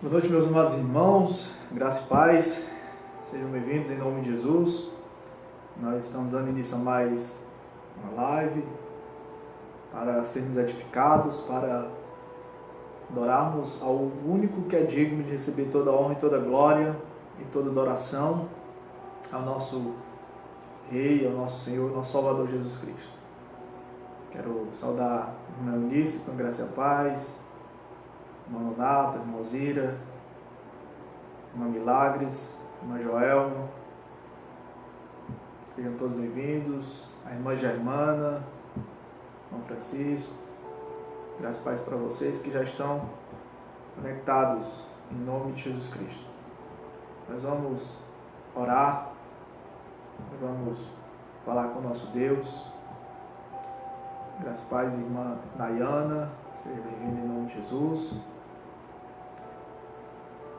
Boa noite, meus amados irmãos, graça e paz, sejam bem-vindos em nome de Jesus. Nós estamos dando início a mais uma live para sermos edificados, para adorarmos ao único que é digno de receber toda a honra e toda a glória e toda a adoração, ao nosso Rei, ao nosso Senhor, ao nosso Salvador Jesus Cristo. Quero saudar a irmã Eunice com graça e a paz, irmã Nata, irmã Zira, irmã Milagres, irmã Joelma, sejam todos bem-vindos, a irmã Germana, irmão Francisco, graças e paz para vocês que já estão conectados em nome de Jesus Cristo. Nós vamos orar, vamos falar com o nosso Deus. Graças e paz, irmã Nayana, seja bem-vinda em nome de Jesus.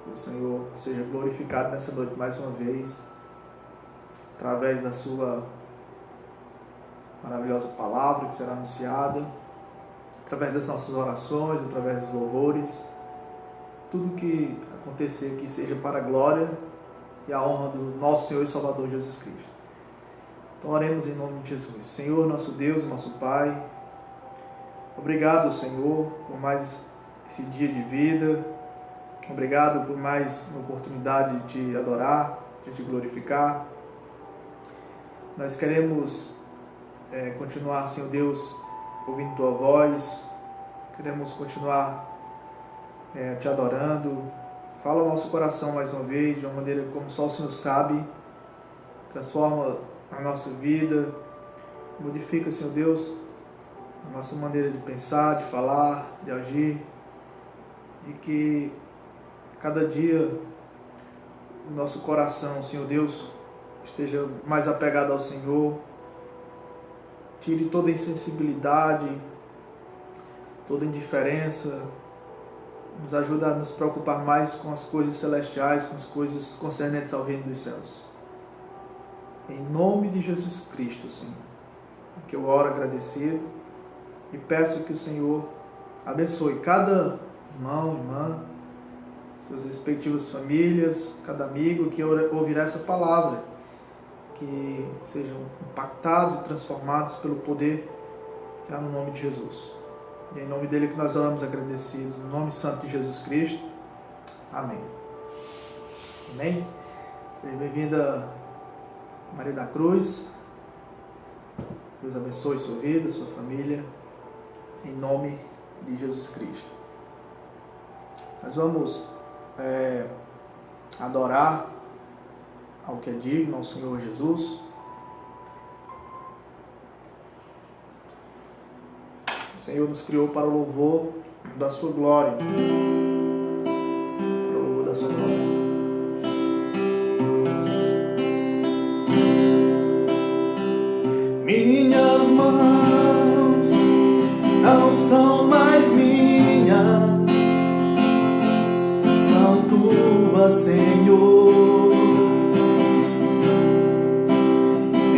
Que o Senhor seja glorificado nessa noite mais uma vez, através da sua maravilhosa palavra que será anunciada, através das nossas orações, através dos louvores. Tudo que acontecer aqui seja para a glória e a honra do nosso Senhor e Salvador Jesus Cristo. Então oremos em nome de Jesus. Senhor, nosso Deus e nosso Pai, obrigado, Senhor, por mais esse dia de vida. Obrigado por mais uma oportunidade de te adorar, de te glorificar. Nós queremos continuar, Senhor Deus, ouvindo Tua voz. Queremos continuar te adorando. Fala ao nosso coração mais uma vez, de uma maneira como só o Senhor sabe. Transforma a nossa vida. Modifica, Senhor Deus, a nossa maneira de pensar, de falar, de agir. E que cada dia o nosso coração, Senhor Deus, esteja mais apegado ao Senhor. Tire toda insensibilidade, toda indiferença. Nos ajuda a nos preocupar mais com as coisas celestiais, com as coisas concernentes ao reino dos céus. Em nome de Jesus Cristo, Senhor, que eu oro agradecido e peço que o Senhor abençoe cada irmão, irmã, suas respectivas famílias, cada amigo que ouvirá essa palavra, que sejam impactados e transformados pelo poder que há no nome de Jesus. E é em nome dele que nós oramos agradecidos, no nome santo de Jesus Cristo. Amém. Amém. Seja bem-vinda, Maria da Cruz. Deus abençoe sua vida, sua família, em nome de Jesus Cristo. Nós vamos adorar ao que é digno, ao Senhor Jesus. O Senhor nos criou para o louvor da sua glória. Para o louvor da sua glória. Minhas mãos não são mais minhas, são tuas, Senhor.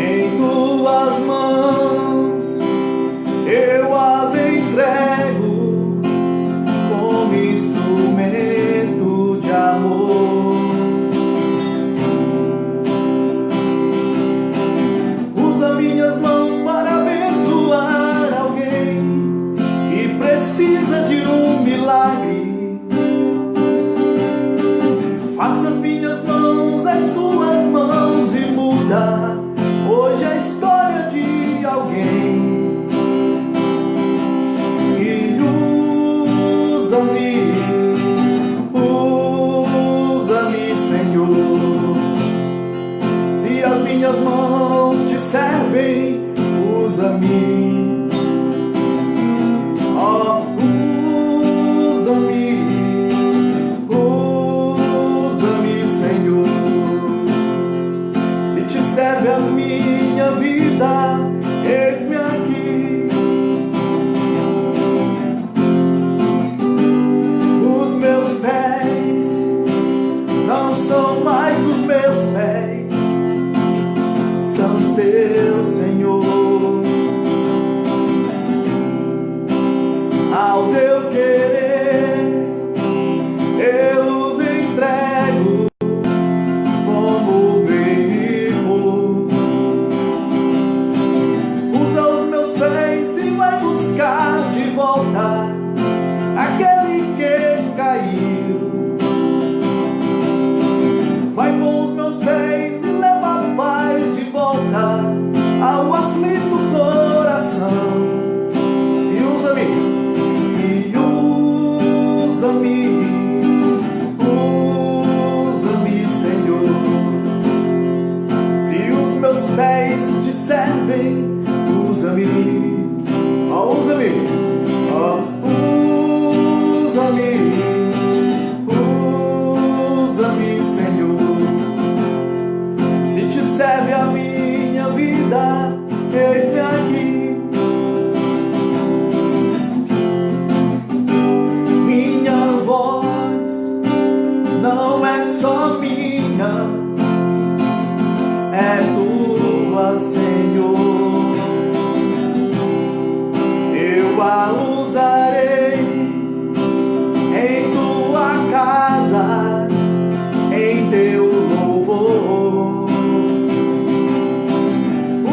Em tuas mãos eu as entrego como instrumento de amor. Usa minhas mãos para abençoar alguém que precisa de um milagre. Faça as minhas mãos as tuas mãos e muda hoje a história de alguém. E usa-me, Senhor. Se as minhas mãos te servem, usa-me. Oh, usa-me, Senhor. Se te serve a minha vida, eis-me aqui. Os meus pés não são mais os meus pés, são os teus, Senhor. Ao teu querer eu servem. Usa-me, ó, usa-me, ó, usa-me, usa-me, Senhor. Se te serve a minha vida, eis-me aqui. Minha voz não é só minha, é tua, Senhor. Eu a usarei em tua casa, em teu louvor.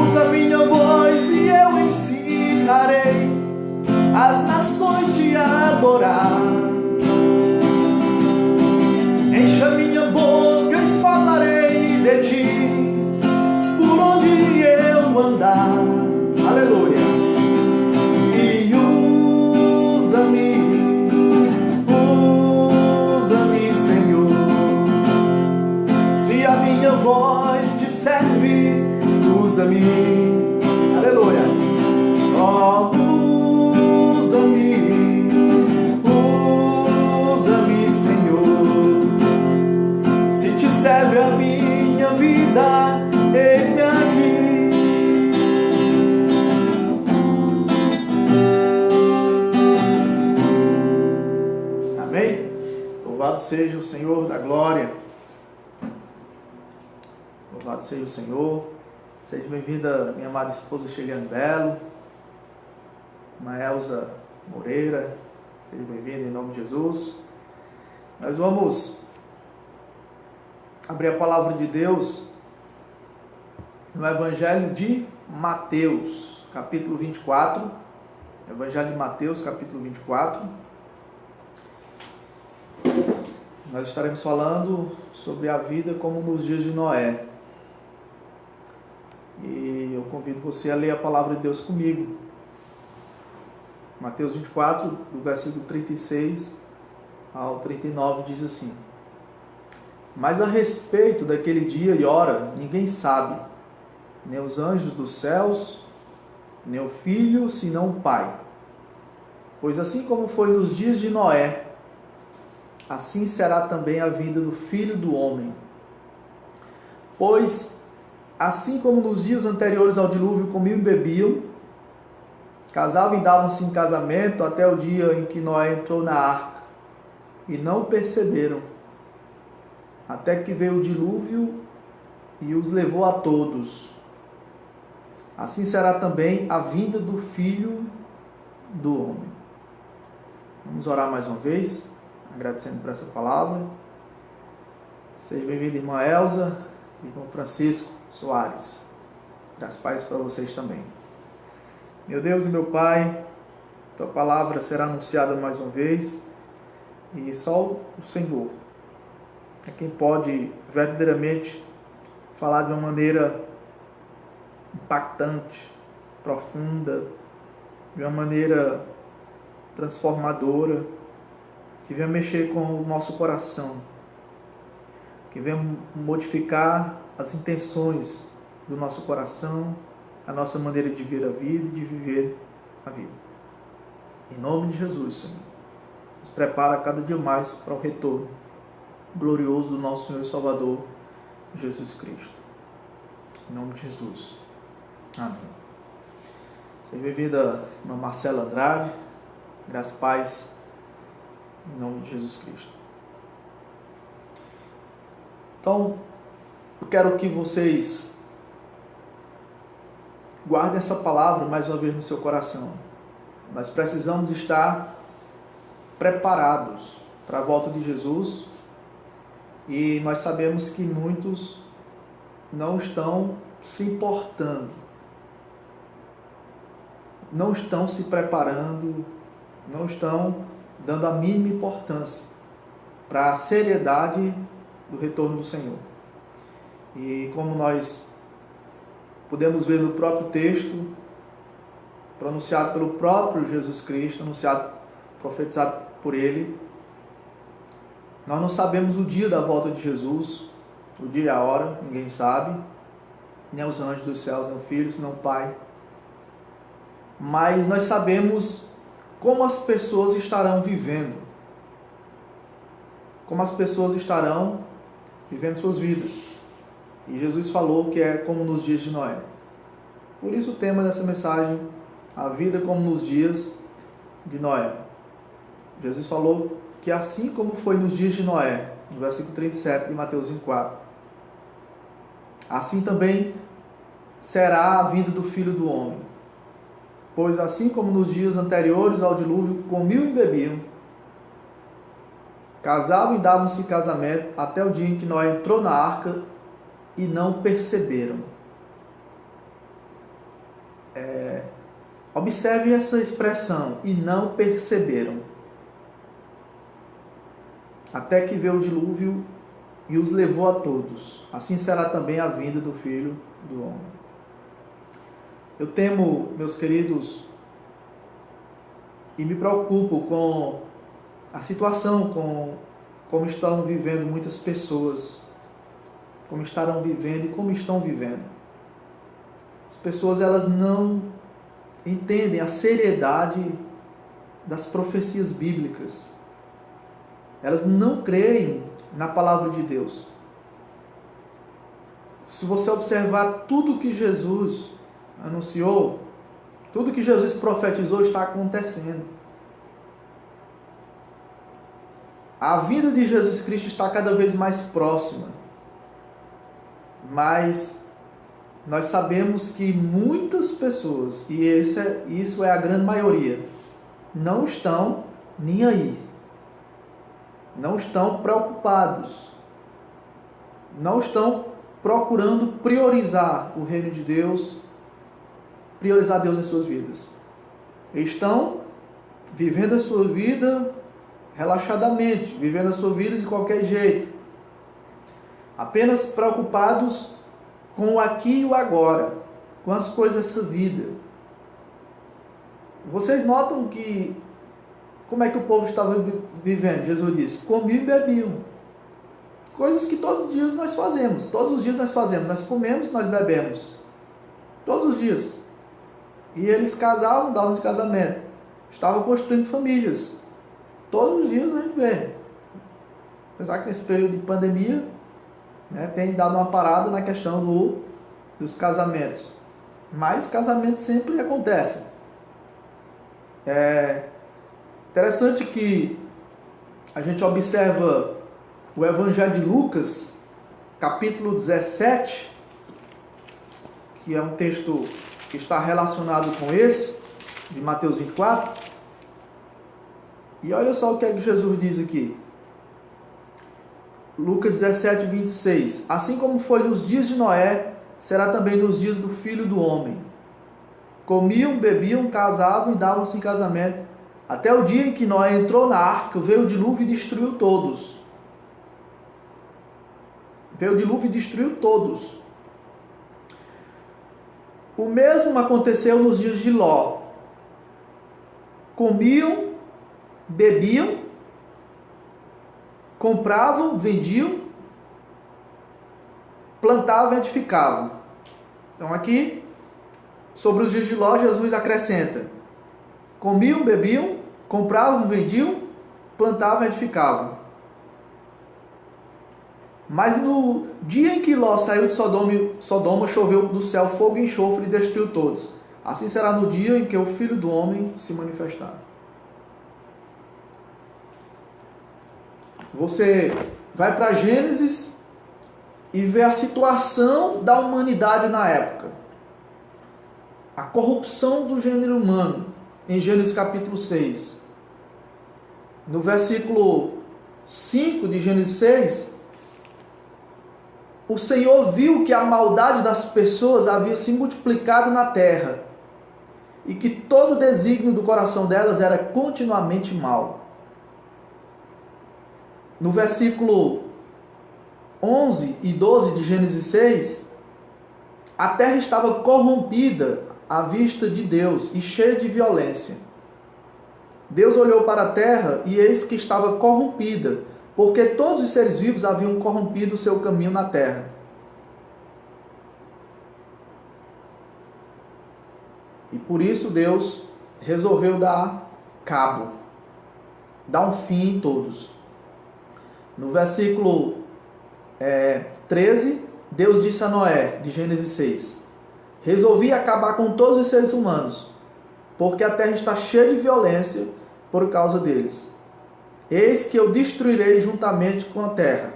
Usa minha voz e eu ensinarei as nações te adorar. Encha minha boca e falarei de ti por onde eu andar. Aleluia. E usa-me, usa-me, Senhor. Se a minha voz te serve, usa-me. Aleluia. Oh, usa-me, usa-me, Senhor. Se te serve a minha vida, eis-me aqui. Amém? Louvado seja o Senhor da glória. Louvado seja o Senhor. Seja bem-vinda, minha amada esposa Sheliane Belo, irmã Elza Moreira. Seja bem-vinda em nome de Jesus. Nós vamos abrir a palavra de Deus no Evangelho de Mateus, capítulo 24. Evangelho de Mateus, capítulo 24. Nós estaremos falando sobre a vida como nos dias de Noé. E eu convido você a ler a palavra de Deus comigo. Mateus 24, do versículo 36 ao 39, diz assim: Mas a respeito daquele dia e hora, ninguém sabe, nem os anjos dos céus, nem o Filho, senão o Pai. Pois assim como foi nos dias de Noé, assim será também a vinda do Filho do Homem. Pois, assim como nos dias anteriores ao dilúvio comiam e bebiam, casavam e davam-se em casamento até o dia em que Noé entrou na arca, e não perceberam, até que veio o dilúvio e os levou a todos. Assim será também a vinda do Filho do Homem. Vamos orar mais uma vez, agradecendo por essa palavra. Seja bem-vinda, irmã Elza e irmão Francisco Soares. Graças a Deus para vocês também. Meu Deus e meu Pai, tua palavra será anunciada mais uma vez, e só o Senhor é quem pode verdadeiramente falar de uma maneira impactante, profunda, de uma maneira transformadora, que venha mexer com o nosso coração, que venha modificar as intenções do nosso coração, a nossa maneira de ver a vida e de viver a vida. Em nome de Jesus, Senhor, nos prepara cada dia mais para o retorno glorioso do nosso Senhor e Salvador, Jesus Cristo. Em nome de Jesus. Amém. Seja bem-vinda, irmã Marcela Andrade. Graças e paz, em nome de Jesus Cristo. Então, eu quero que vocês guardem essa palavra mais uma vez no seu coração. Nós precisamos estar preparados para a volta de Jesus, e nós sabemos que muitos não estão se importando, não estão se preparando, não estão dando a mínima importância para a seriedade do retorno do Senhor. E como nós podemos ver no próprio texto, pronunciado pelo próprio Jesus Cristo, anunciado, profetizado por Ele, nós não sabemos o dia da volta de Jesus, o dia e a hora, ninguém sabe. nem os anjos dos céus, nem o Filho, senão o Pai. Mas nós sabemos como as pessoas estarão vivendo. Como as pessoas estarão vivendo suas vidas. E Jesus falou que é como nos dias de Noé. Por isso o tema dessa mensagem, a vida como nos dias de Noé. Jesus falou que assim como foi nos dias de Noé, no versículo 37 de Mateus 24, assim também será a vida do Filho do Homem. Pois assim como nos dias anteriores ao dilúvio, comiam e bebiam, casavam e davam-se casamento, até o dia em que Noé entrou na arca e não perceberam. Observe essa expressão, e não perceberam. Até que veio o dilúvio e os levou a todos. Assim será também a vinda do Filho do Homem. Eu temo, meus queridos, e me preocupo com a situação, com como estão vivendo muitas pessoas, como estarão vivendo e como estão vivendo. As pessoas, elas não entendem a seriedade das profecias bíblicas. Elas não creem na palavra de Deus. Se você observar tudo que Jesus anunciou, tudo que Jesus profetizou está acontecendo. A vinda de Jesus Cristo está cada vez mais próxima. Mas nós sabemos que muitas pessoas, e isso é a grande maioria, não estão nem aí. Não estão preocupados. Não estão procurando priorizar o reino de Deus, priorizar Deus em suas vidas. Eles estão vivendo a sua vida relaxadamente, vivendo a sua vida de qualquer jeito. Apenas preocupados com o aqui e o agora, com as coisas dessa vida. Vocês notam que como é que o povo estava vivendo? Jesus disse, comiam e bebiam. Coisas que todos os dias nós fazemos. Todos os dias nós fazemos. Nós comemos, nós bebemos. Todos os dias. E eles casavam, davam-se casamento. Estavam construindo famílias. Todos os dias a gente vê. Apesar que nesse período de pandemia, tem dado uma parada na questão dos casamentos. Mas casamentos sempre acontecem. Interessante que a gente observa o Evangelho de Lucas, capítulo 17, que é um texto que está relacionado com esse, de Mateus 24. E olha só o que é que Jesus diz aqui. Lucas 17, 26. Assim como foi nos dias de Noé, será também nos dias do Filho do Homem. Comiam, bebiam, casavam e davam-se em casamento, até o dia em que Noé entrou na arca, veio o dilúvio e destruiu todos. Veio o dilúvio e destruiu todos. O mesmo aconteceu nos dias de Ló. Comiam, bebiam, compravam, vendiam, plantavam e edificavam. Então aqui, sobre os dias de Ló, Jesus acrescenta: comiam, bebiam, compravam, vendiam, plantavam e edificavam. Mas no dia em que Ló saiu de Sodoma, choveu do céu fogo e enxofre e destruiu todos. Assim será no dia em que o Filho do Homem se manifestar. Você vai para Gênesis e vê a situação da humanidade na época. A corrupção do gênero humano, em Gênesis capítulo 6. No versículo 5 de Gênesis 6, o Senhor viu que a maldade das pessoas havia se multiplicado na terra e que todo o desígnio do coração delas era continuamente mau. No versículo 11 e 12 de Gênesis 6, a terra estava corrompida à vista de Deus e cheia de violência. Deus olhou para a terra e eis que estava corrompida, porque todos os seres vivos haviam corrompido o seu caminho na terra. E por isso Deus resolveu dar cabo, dar um fim em todos. No versículo 13, Deus disse a Noé, de Gênesis 6, resolvi acabar com todos os seres humanos, porque a terra está cheia de violência por causa deles. Eis que eu destruirei juntamente com a terra.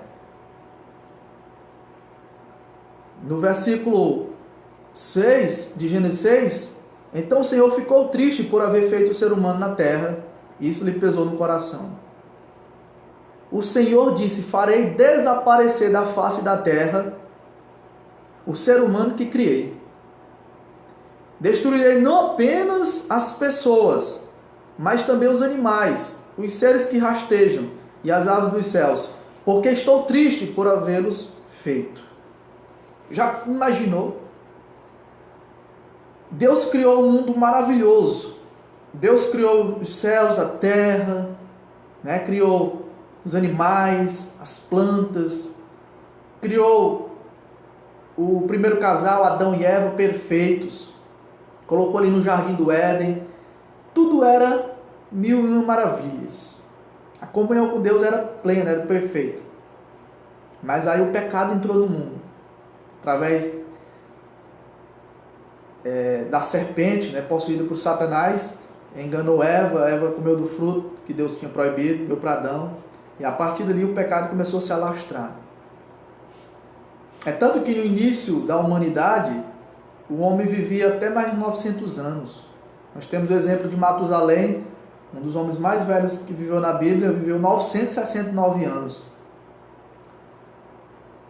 No versículo 6 de Gênesis 6, então o Senhor ficou triste por haver feito o ser humano na terra, e isso lhe pesou no coração. O Senhor disse, farei desaparecer da face da terra o ser humano que criei. Destruirei não apenas as pessoas, mas também os animais, os seres que rastejam e as aves dos céus, porque estou triste por havê-los feito. Já imaginou? Deus criou um mundo maravilhoso. Deus criou os céus, a terra, né? Criou os animais, as plantas, criou o primeiro casal, Adão e Eva, perfeitos. Colocou ali no jardim do Éden. Tudo era mil e uma maravilhas. A comunhão com Deus era plena, era perfeita. Mas aí o pecado entrou no mundo. Através da serpente, né, possuída por Satanás, enganou Eva. Eva comeu do fruto que Deus tinha proibido, deu para Adão. E a partir dali o pecado começou a se alastrar. É tanto que no início da humanidade, o homem vivia até mais de 900 anos. Nós temos o exemplo de Matusalém, um dos homens mais velhos que viveu na Bíblia, viveu 969 anos.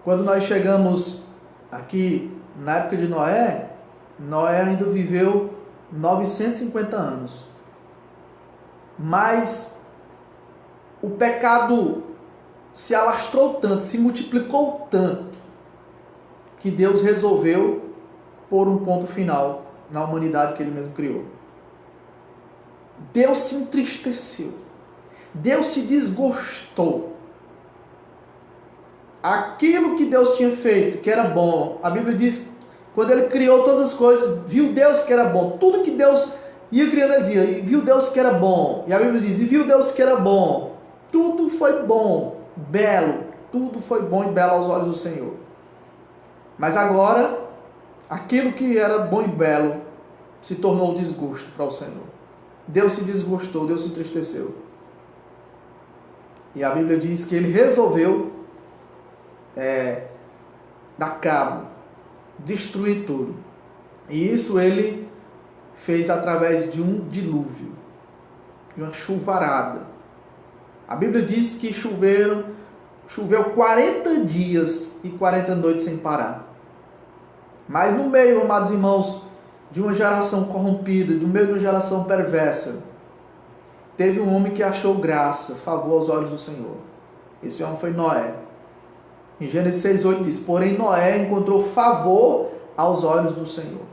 Quando nós chegamos aqui na época de Noé, Noé ainda viveu 950 anos. Mas o pecado se alastrou tanto, se multiplicou tanto, que Deus resolveu pôr um ponto final na humanidade que Ele mesmo criou. Deus se entristeceu. Deus se desgostou. Aquilo que Deus tinha feito, que era bom, a Bíblia diz, quando Ele criou todas as coisas, viu Deus que era bom. Tudo que Deus ia criando, Ele dizia, e viu Deus que era bom. E a Bíblia diz, e viu Deus que era bom. Tudo foi bom, belo. Tudo foi bom e belo aos olhos do Senhor. Mas agora, aquilo que era bom e belo se tornou desgosto para o Senhor. Deus se desgostou, Deus se entristeceu. E a Bíblia diz que Ele resolveu dar cabo, destruir tudo. E isso Ele fez através de um dilúvio, de uma chuvarada. A Bíblia diz que choveu 40 dias e 40 noites sem parar. Mas no meio, amados irmãos, de uma geração corrompida, no meio de uma geração perversa, teve um homem que achou graça, favor aos olhos do Senhor. Esse homem foi Noé. Em Gênesis 6:8 diz, porém Noé encontrou favor aos olhos do Senhor.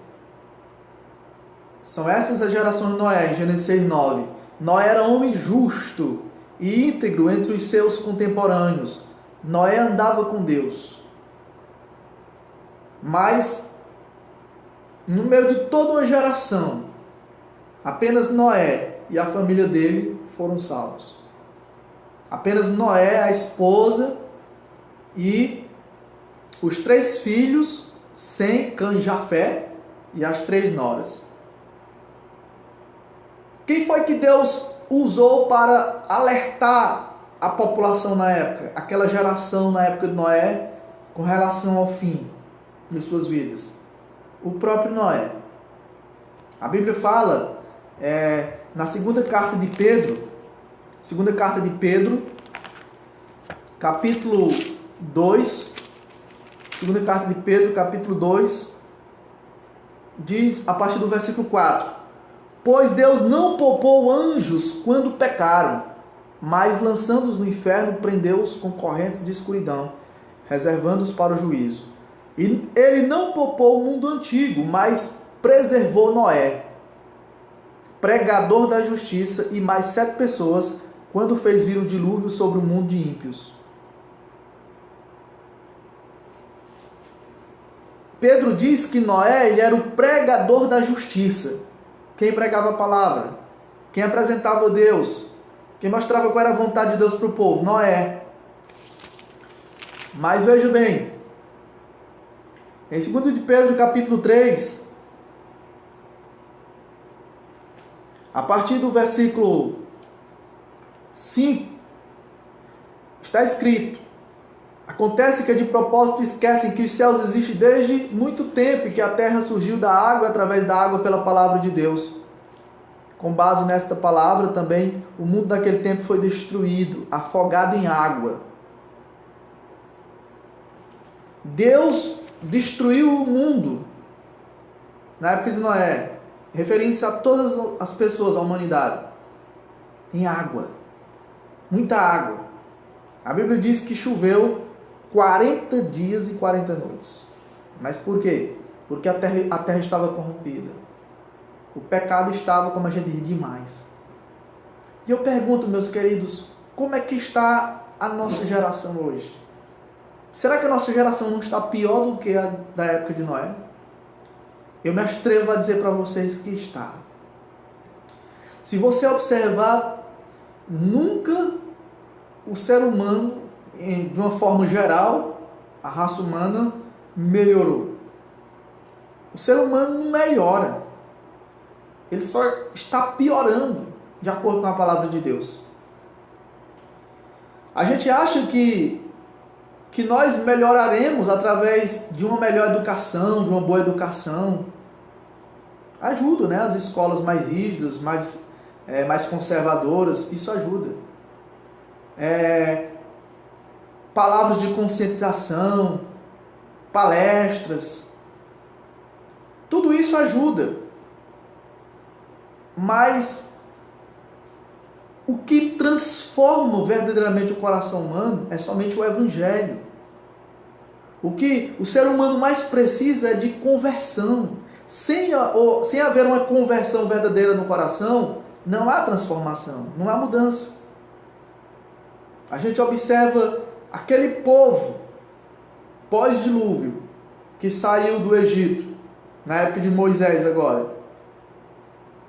São essas as gerações de Noé, em Gênesis 6:9. Noé era homem justo e íntegro entre os seus contemporâneos. Noé andava com Deus. Mas, no meio de toda uma geração, apenas Noé e a família dele foram salvos. Apenas Noé, a esposa e os 3 filhos, Sem, Cã e Jafé, e as 3 noras. Quem foi que Deus usou para alertar a população na época, aquela geração na época de Noé, com relação ao fim de suas vidas? O próprio Noé. A Bíblia fala na segunda carta de Pedro, capítulo 2, segunda carta de Pedro, capítulo 2, diz a partir do versículo 4: pois Deus não poupou anjos quando pecaram, mas lançando-os no inferno, prendeu-os com correntes de escuridão, reservando-os para o juízo. E Ele não poupou o mundo antigo, mas preservou Noé, pregador da justiça, e mais 7 pessoas, quando fez vir o dilúvio sobre o mundo de ímpios. Pedro diz que Noé ele era o pregador da justiça. quem pregava a palavra, quem apresentava Deus, quem mostrava qual era a vontade de Deus para o povo? Noé. Mas veja bem, em 2 de Pedro, capítulo 3, a partir do versículo 5, está escrito: acontece que de propósito esquecem que os céus existem desde muito tempo e que a terra surgiu da água através da água pela palavra de Deus. Com base nesta palavra também, o mundo daquele tempo foi destruído, afogado em água. Deus destruiu o mundo na época de Noé, referindo-se a todas as pessoas, a humanidade, em água, muita água. A Bíblia diz que choveu 40 dias e 40 noites. Mas por quê? Porque a terra estava corrompida. O pecado estava, como a gente diz, demais. E eu pergunto, meus queridos, como é que está a nossa geração hoje? Será que a nossa geração não está pior do que a da época de Noé? Eu me atrevo a dizer para vocês que está. Se você observar, nunca o ser humano, de uma forma geral, a raça humana melhorou. O ser humano não melhora. Ele só está piorando, de acordo com a palavra de Deus. A gente acha que nós melhoraremos através de uma melhor educação, de uma boa educação. Ajuda, né? As escolas mais rígidas, mais conservadoras, isso ajuda. Palavras de conscientização, palestras, tudo isso ajuda. Mas o que transforma verdadeiramente o coração humano é somente o Evangelho. O que o ser humano mais precisa é de conversão. Sem haver uma conversão verdadeira no coração, não há transformação, não há mudança. A gente observa aquele povo pós-dilúvio que saiu do Egito, na época de Moisés agora.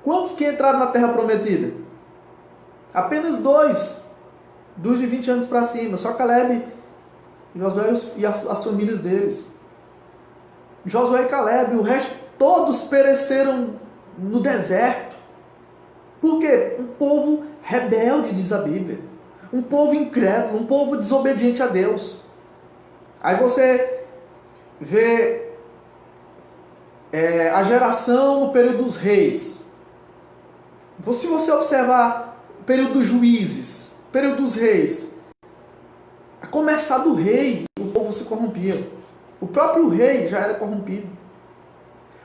Quantos que entraram na Terra Prometida? Apenas 2, dos de 20 anos para cima, só Caleb e Josué e as famílias deles. Josué e Caleb, o resto todos pereceram no deserto. Por quê? Um povo rebelde, diz a Bíblia. Um povo incrédulo, um povo desobediente a Deus. Aí você vê a geração no período dos reis. Se você observar o período dos juízes, o período dos reis, a começar do rei, o povo se corrompia. O próprio rei já era corrompido.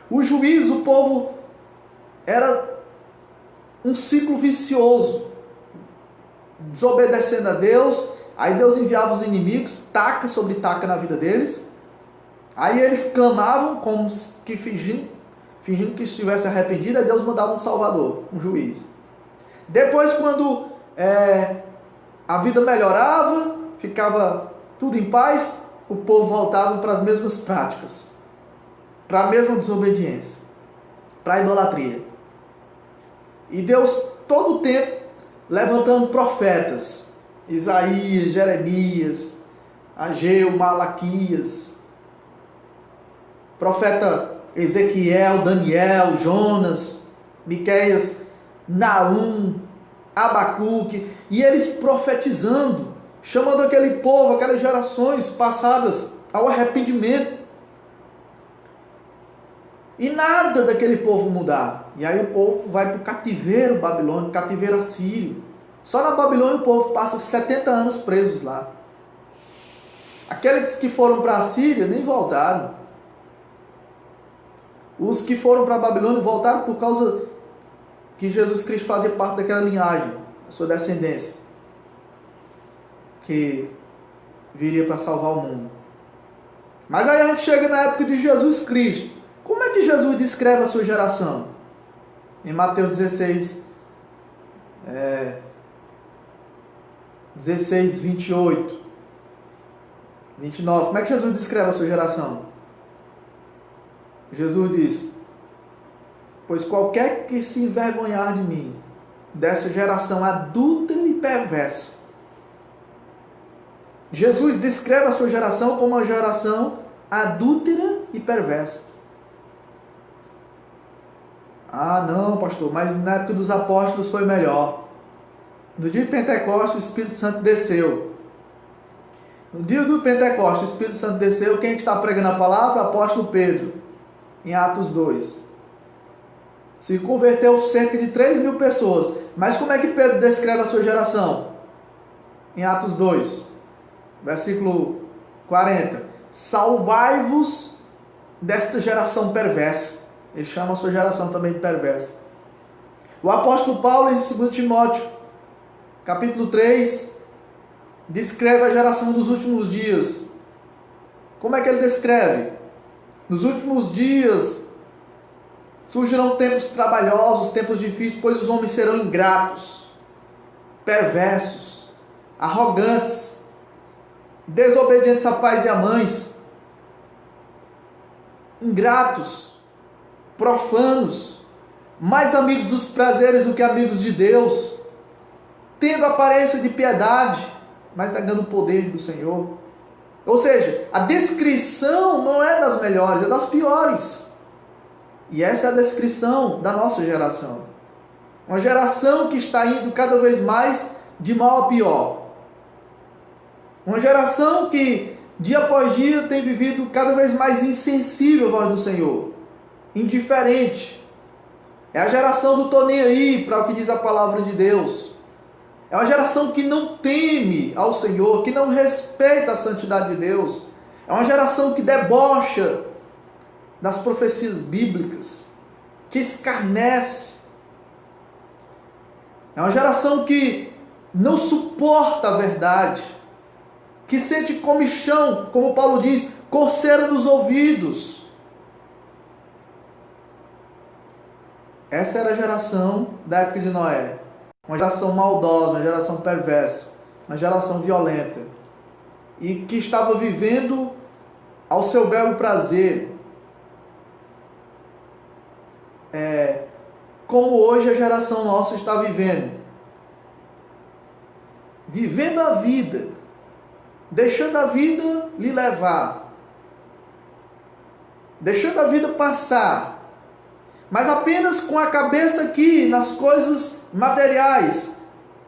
O juiz, o povo, era um ciclo vicioso, desobedecendo a Deus. Aí Deus enviava os inimigos, taca sobre taca na vida deles. Aí eles clamavam, como que fingindo que estivesse arrependido, aí Deus mandava um salvador, um juiz. Depois, quando a vida melhorava, ficava tudo em paz, o povo voltava para as mesmas práticas, para a mesma desobediência, para a idolatria. E Deus, todo o tempo, levantando profetas, Isaías, Jeremias, Ageu, Malaquias, profeta Ezequiel, Daniel, Jonas, Miqueias, Naum, Abacuque, e eles profetizando, chamando aquele povo, aquelas gerações passadas ao arrependimento. E nada daquele povo mudar. E aí o povo vai para o cativeiro babilônico, cativeiro assírio. Só na Babilônia o povo passa 70 anos presos lá. Aqueles que foram para a Síria nem voltaram. Os que foram para a Babilônia voltaram por causa que Jesus Cristo fazia parte daquela linhagem, a sua descendência, que viria para salvar o mundo. Mas aí a gente chega na época de Jesus Cristo. Como é que Jesus descreve a sua geração? Em Mateus 16, 28, 29. Como é que Jesus descreve a sua geração? Jesus diz: pois qualquer que se envergonhar de mim, dessa geração adúltera e perversa. Jesus descreve a sua geração como uma geração adúltera e perversa. Ah, não, pastor, mas na época dos apóstolos foi melhor. No dia de Pentecostes, o Espírito Santo desceu. No dia do Pentecostes, o Espírito Santo desceu. Quem está pregando a palavra? O apóstolo Pedro, em Atos 2. Se converteu cerca de 3.000 pessoas. Mas como é que Pedro descreve a sua geração? Em Atos 2, versículo 40. Salvai-vos desta geração perversa. Ele chama a sua geração também de perversa. O apóstolo Paulo, em 2 Timóteo, capítulo 3, descreve a geração dos últimos dias. Como é que ele descreve? Nos últimos dias surgirão tempos trabalhosos, tempos difíceis, pois os homens serão ingratos, perversos, arrogantes, desobedientes a pais e a mães, ingratos, profanos, mais amigos dos prazeres do que amigos de Deus, tendo aparência de piedade, mas negando o poder do Senhor. Ou seja, a descrição não é das melhores, é das piores. E essa é a descrição da nossa geração. Uma geração que está indo cada vez mais de mal a pior. Uma geração que, dia após dia, tem vivido cada vez mais insensível à voz do Senhor. Indiferente. É a geração do tô nem aí para o que diz a palavra de Deus. É uma geração que não teme ao Senhor, que não respeita a santidade de Deus. É uma geração que debocha das profecias bíblicas, que escarnece. É uma geração que não suporta a verdade, que sente comichão, como Paulo diz, coceira nos ouvidos. Essa era a geração da época de Noé. Uma geração maldosa, uma geração perversa, uma geração violenta. E que estava vivendo ao seu belo prazer. Como hoje a geração nossa está vivendo. Vivendo a vida. Deixando a vida lhe levar. Deixando a vida passar. Mas apenas com a cabeça aqui nas coisas materiais,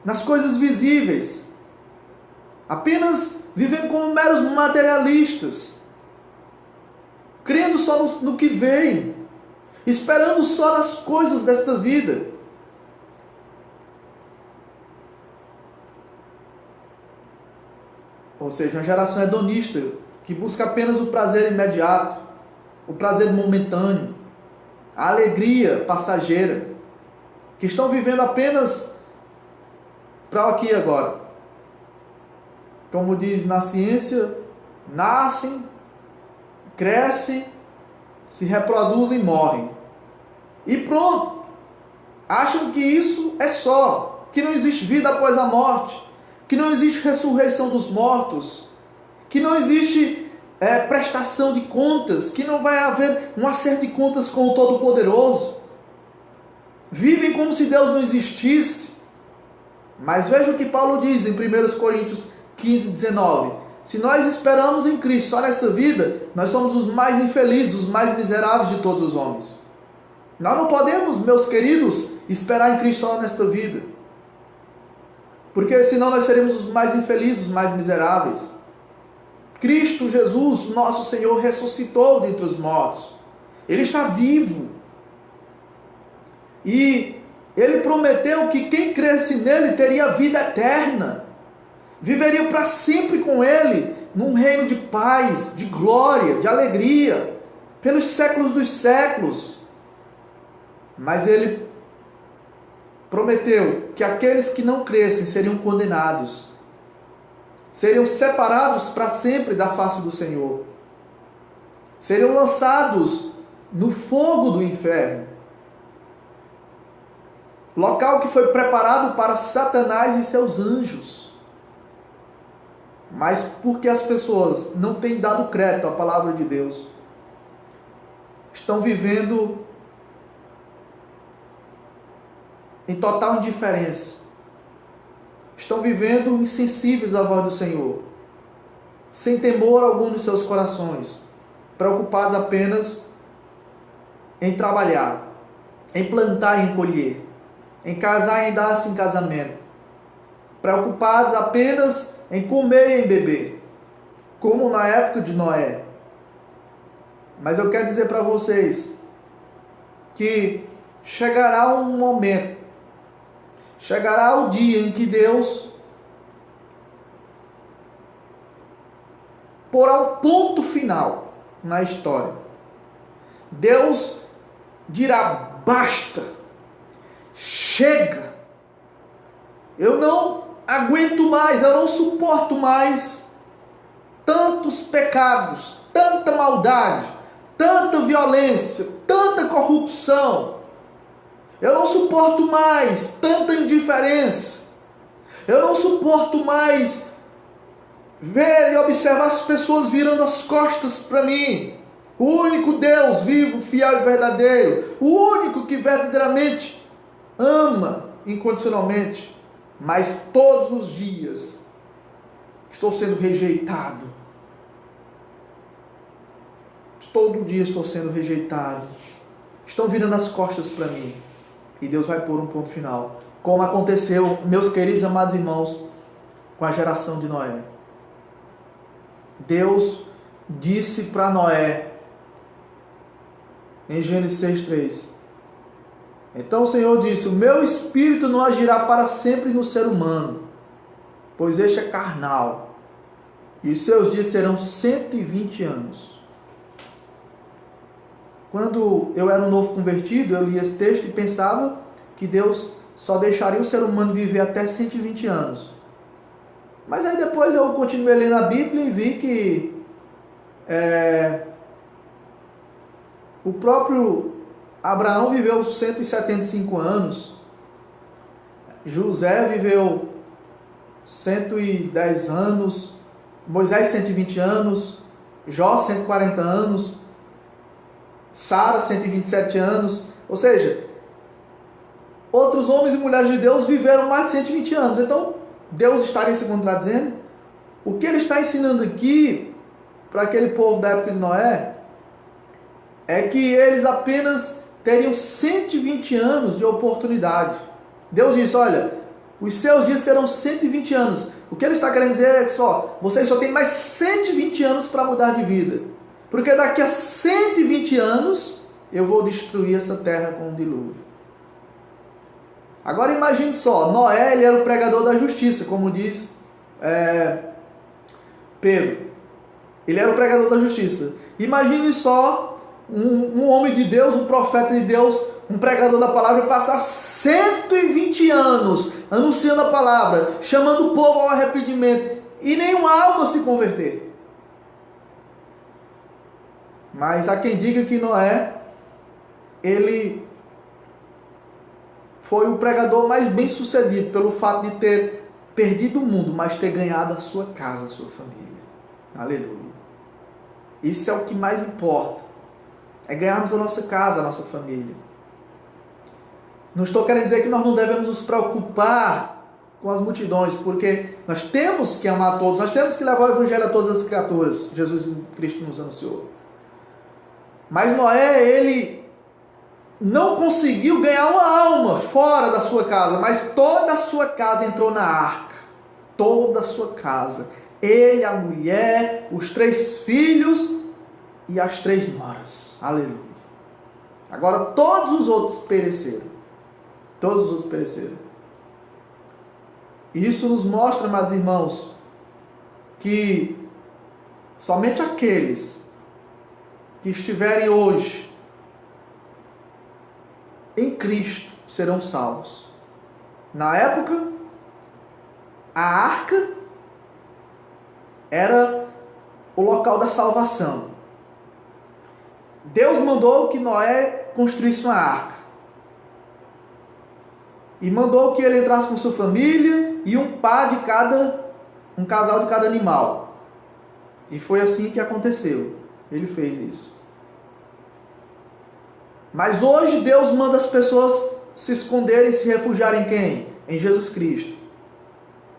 nas coisas visíveis. Apenas vivendo como meros materialistas. Crendo só no que vem. Esperando só nas coisas desta vida. Ou seja, uma geração hedonista, que busca apenas o prazer imediato, o prazer momentâneo, a alegria passageira, que estão vivendo apenas para aqui e agora. Como diz na ciência, nascem, crescem, se reproduzem e morrem. E pronto. Acham que isso é só, que não existe vida após a morte, que não existe ressurreição dos mortos, que não existe prestação de contas, que não vai haver um acerto de contas com o Todo-Poderoso. Vivem como se Deus não existisse. Mas veja o que Paulo diz em 1 Coríntios 15, 19. Se nós esperamos em Cristo só nessa vida, nós somos os mais infelizes, os mais miseráveis de todos os homens. Nós não podemos, meus queridos, esperar em Cristo só nesta vida. Porque senão nós seremos os mais infelizes, os mais miseráveis. Cristo Jesus, nosso Senhor, ressuscitou dentre os mortos. Ele está vivo. E Ele prometeu que quem cresce nele teria vida eterna. Viveria para sempre com Ele, num reino de paz, de glória, de alegria, pelos séculos dos séculos. Mas Ele prometeu que aqueles que não crescem seriam condenados. Seriam separados para sempre da face do Senhor. Seriam lançados no fogo do inferno. Local que foi preparado para Satanás e seus anjos. Mas porque as pessoas não têm dado crédito à palavra de Deus, estão vivendo em total indiferença. Estão vivendo insensíveis à voz do Senhor, sem temor algum nos seus corações, preocupados apenas em trabalhar, em plantar e em colher, em casar e em dar-se em casamento, preocupados apenas em comer e em beber, como na época de Noé. Mas eu quero dizer para vocês que chegará um momento, chegará o dia em que Deus porá um ponto final na história. Deus dirá: basta, chega, eu não aguento mais, eu não suporto mais tantos pecados, tanta maldade, tanta violência, tanta corrupção. Eu não suporto mais tanta indiferença. Eu não suporto mais ver e observar as pessoas virando as costas para mim. O único Deus vivo, fiel e verdadeiro. O único que verdadeiramente ama incondicionalmente. Mas todos os dias estou sendo rejeitado. Todo dia estou sendo rejeitado. Estão virando as costas para mim. E Deus vai pôr um ponto final. Como aconteceu, meus queridos amados irmãos, com a geração de Noé. Deus disse para Noé, em Gênesis 6:3: então o Senhor disse: o meu espírito não agirá para sempre no ser humano, pois este é carnal, e os seus dias serão 120 anos. Quando eu era um novo convertido, eu li esse texto e pensava que Deus só deixaria o ser humano viver até 120 anos. Mas aí depois eu continuei lendo a Bíblia e vi que o próprio Abraão viveu 175 anos, José viveu 110 anos, Moisés 120 anos, Jó 140 anos, Sara 127 anos, ou seja, outros homens e mulheres de Deus viveram mais de 120 anos. Então, Deus estaria se contradizendo? O que ele está ensinando aqui para aquele povo da época de Noé é que eles apenas teriam 120 anos de oportunidade. Deus disse: olha, os seus dias serão 120 anos. O que ele está querendo dizer é que vocês só têm mais 120 anos para mudar de vida. Porque daqui a 120 anos eu vou destruir essa terra com um dilúvio. Agora imagine só, Noé, ele era o pregador da justiça, como diz Pedro. Ele era o pregador da justiça. Imagine só um homem de Deus, um profeta de Deus, um pregador da palavra, passar 120 anos anunciando a palavra, chamando o povo ao arrependimento, e nenhuma alma se converter. Mas há quem diga que Noé, ele foi o pregador mais bem sucedido pelo fato de ter perdido o mundo, mas ter ganhado a sua casa, a sua família. Aleluia. Isso é o que mais importa. É ganharmos a nossa casa, a nossa família. Não estou querendo dizer que nós não devemos nos preocupar com as multidões, porque nós temos que amar todos, nós temos que levar o evangelho a todas as criaturas. Jesus Cristo nos anunciou. Mas Noé, ele não conseguiu ganhar uma alma fora da sua casa, mas toda a sua casa entrou na arca. Toda a sua casa. Ele, a mulher, os 3 filhos e as 3 noras. Aleluia. Agora todos os outros pereceram. Todos os outros pereceram. Isso nos mostra, meus irmãos, que somente aqueles que estiverem hoje em Cristo serão salvos. Na época, a arca era o local da salvação. Deus mandou que Noé construísse uma arca. E mandou que ele entrasse com sua família e um casal de cada animal. E foi assim que aconteceu. Ele fez isso. Mas hoje Deus manda as pessoas se esconderem e se refugiarem em quem? Em Jesus Cristo.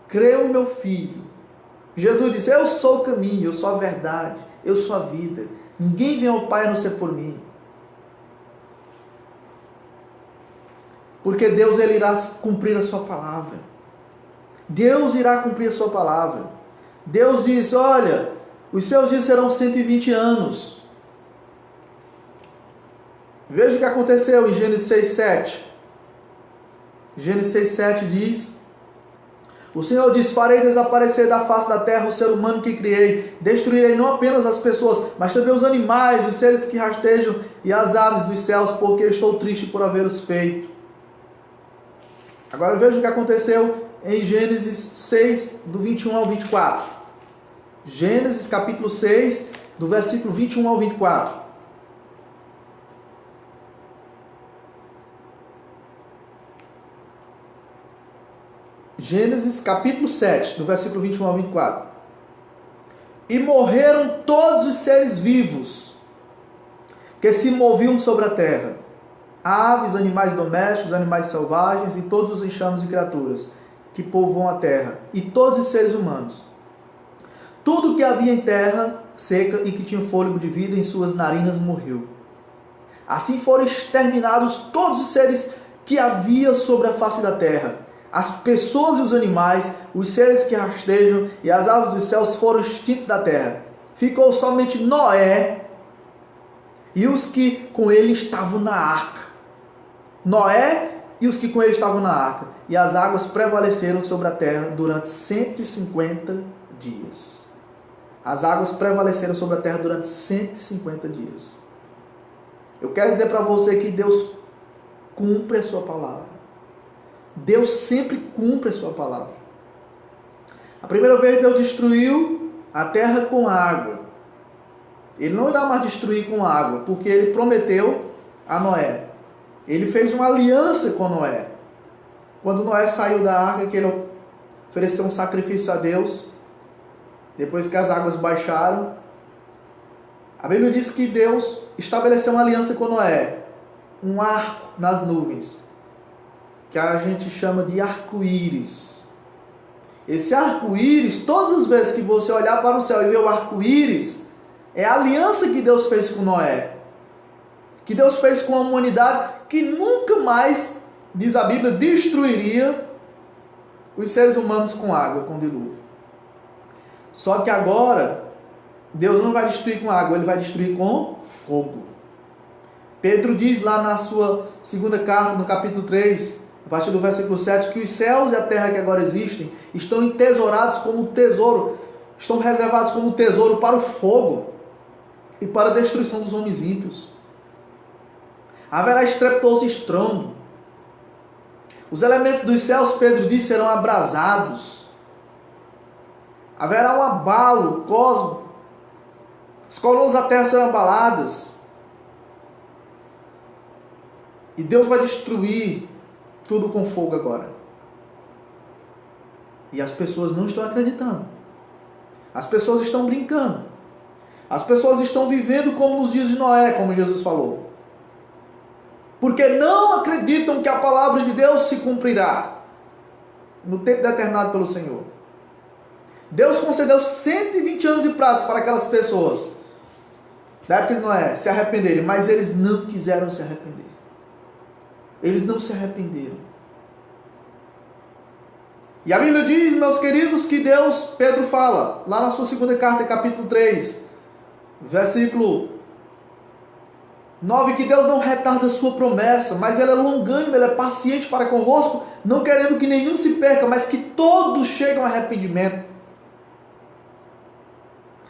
Creia no meu Filho. Jesus disse, eu sou o caminho, eu sou a verdade, eu sou a vida. Ninguém vem ao Pai a não ser por mim. Porque Deus ele irá cumprir a sua palavra. Deus irá cumprir a sua palavra. Deus diz, olha, os seus dias serão 120 anos. Veja o que aconteceu em Gênesis 6:7. Gênesis 6:7 diz, o Senhor diz, farei desaparecer da face da terra o ser humano que criei, destruirei não apenas as pessoas, mas também os animais, os seres que rastejam e as aves dos céus, porque estou triste por havê-los feito. Agora veja o que aconteceu em Gênesis 6, do 21 ao 24. Gênesis capítulo 6, do versículo 21 ao 24. Gênesis capítulo 7, do versículo 21 ao 24. E morreram todos os seres vivos que se moviam sobre a terra, aves, animais domésticos, animais selvagens e todos os enxames e criaturas que povoam a terra, e todos os seres humanos. Tudo que havia em terra seca e que tinha fôlego de vida em suas narinas morreu. Assim foram exterminados todos os seres que havia sobre a face da terra. As pessoas e os animais, os seres que rastejam e as aves dos céus foram extintos da terra. Ficou somente Noé e os que com ele estavam na arca. Noé e os que com ele estavam na arca. E as águas prevaleceram sobre a terra durante 150 dias. As águas prevaleceram sobre a terra durante 150 dias. Eu quero dizer para você que Deus cumpre a sua palavra. Deus sempre cumpre a sua palavra. A primeira vez Deus destruiu a terra com água. Ele não irá mais destruir com água, porque ele prometeu a Noé. Ele fez uma aliança com Noé. Quando Noé saiu da arca, que ele ofereceu um sacrifício a Deus, depois que as águas baixaram, a Bíblia diz que Deus estabeleceu uma aliança com Noé, um arco nas nuvens, que a gente chama de arco-íris. Esse arco-íris, todas as vezes que você olhar para o céu e ver o arco-íris, é a aliança que Deus fez com Noé, que Deus fez com a humanidade, que nunca mais, diz a Bíblia, destruiria os seres humanos com água, com dilúvio. Só que agora, Deus não vai destruir com água, Ele vai destruir com fogo. Pedro diz lá na sua segunda carta, no capítulo 3, a partir do versículo 7, que os céus e a terra que agora existem estão entesourados como tesouro, estão reservados como tesouro para o fogo e para a destruição dos homens ímpios. Haverá estrepitoso estrondo. Os elementos dos céus, Pedro diz, serão abrasados. Haverá um abalo cósmico. As colunas da terra serão abaladas. E Deus vai destruir tudo com fogo agora. E as pessoas não estão acreditando. As pessoas estão brincando. As pessoas estão vivendo como nos dias de Noé, como Jesus falou. Porque não acreditam que a palavra de Deus se cumprirá no tempo determinado pelo Senhor. Deus concedeu 120 anos de prazo para aquelas pessoas da época de Noé se arrependerem, mas eles não quiseram se arrepender. Eles não se arrependeram. E a Bíblia diz, meus queridos, que Deus, Pedro fala, lá na sua segunda carta, capítulo 3, versículo 9, que Deus não retarda a sua promessa, mas Ele é longânimo, Ele é paciente para convosco, não querendo que nenhum se perca, mas que todos cheguem ao arrependimento.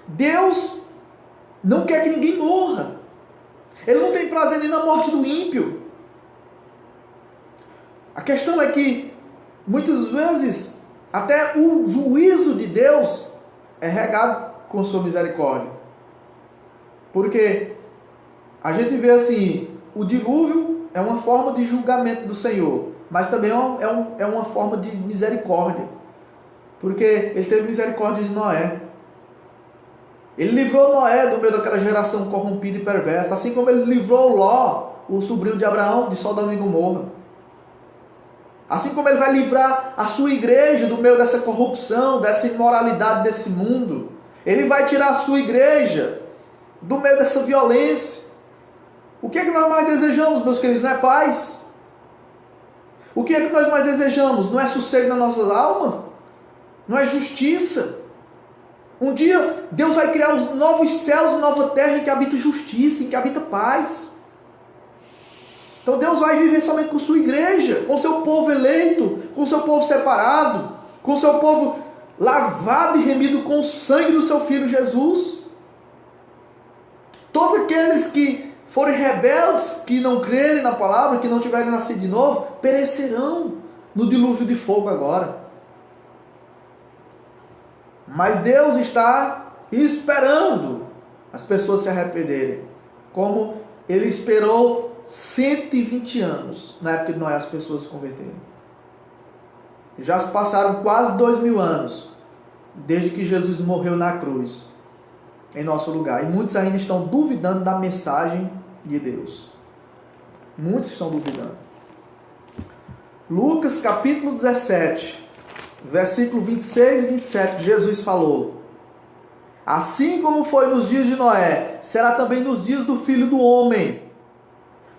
Deus não quer que ninguém morra. Ele não tem prazer nem na morte do ímpio. A questão é que, muitas vezes, até o juízo de Deus é regado com sua misericórdia. Porque a gente vê assim, o dilúvio é uma forma de julgamento do Senhor, mas também é uma forma de misericórdia. Porque Ele teve misericórdia de Noé. Ele livrou Noé do meio daquela geração corrompida e perversa, assim como Ele livrou Ló, o sobrinho de Abraão, de Sodoma e Gomorra. Assim como Ele vai livrar a sua igreja do meio dessa corrupção, dessa imoralidade desse mundo. Ele vai tirar a sua igreja do meio dessa violência. O que é que nós mais desejamos, meus queridos? Não é paz? O que é que nós mais desejamos? Não é sossego na nossa alma? Não é justiça? Um dia Deus vai criar os novos céus e nova terra em que habita justiça, em que habita paz. Então Deus vai viver somente com sua igreja, com seu povo eleito, com seu povo separado, com seu povo lavado e remido com o sangue do seu Filho Jesus. Todos aqueles que forem rebeldes, que não crerem na palavra, que não tiverem nascido de novo, perecerão no dilúvio de fogo agora. Mas Deus está esperando as pessoas se arrependerem, como Ele esperou 120 anos, na época de Noé, as pessoas se converterem. Já se passaram quase 2000 anos, desde que Jesus morreu na cruz, em nosso lugar. E muitos ainda estão duvidando da mensagem de Deus. Muitos estão duvidando. Lucas capítulo 17, versículo 26 e 27, Jesus falou: assim como foi nos dias de Noé, será também nos dias do Filho do Homem.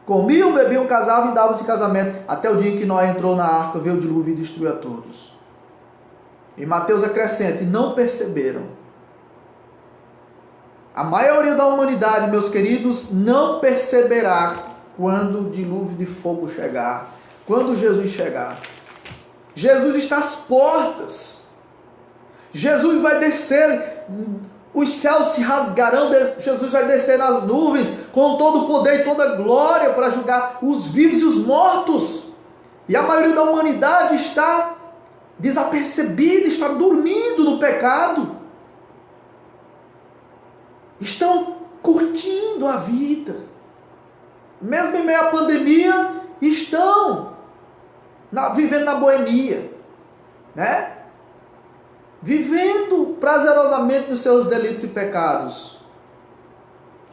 Comiam, bebiam, casavam e davam-se em casamento, até o dia em que Noé entrou na arca, veio o dilúvio e destruiu a todos. E Mateus acrescenta: e não perceberam. A maioria da humanidade, meus queridos, não perceberá quando o dilúvio de fogo chegar, quando Jesus chegar. Jesus está às portas. Jesus vai descer, os céus se rasgarão, Jesus vai descer nas nuvens com todo o poder e toda a glória para julgar os vivos e os mortos. E a maioria da humanidade está desapercebida, está dormindo no pecado. Estão curtindo a vida. Mesmo em meio à pandemia, estão vivendo na boemia, né? Vivendo prazerosamente nos seus delitos e pecados.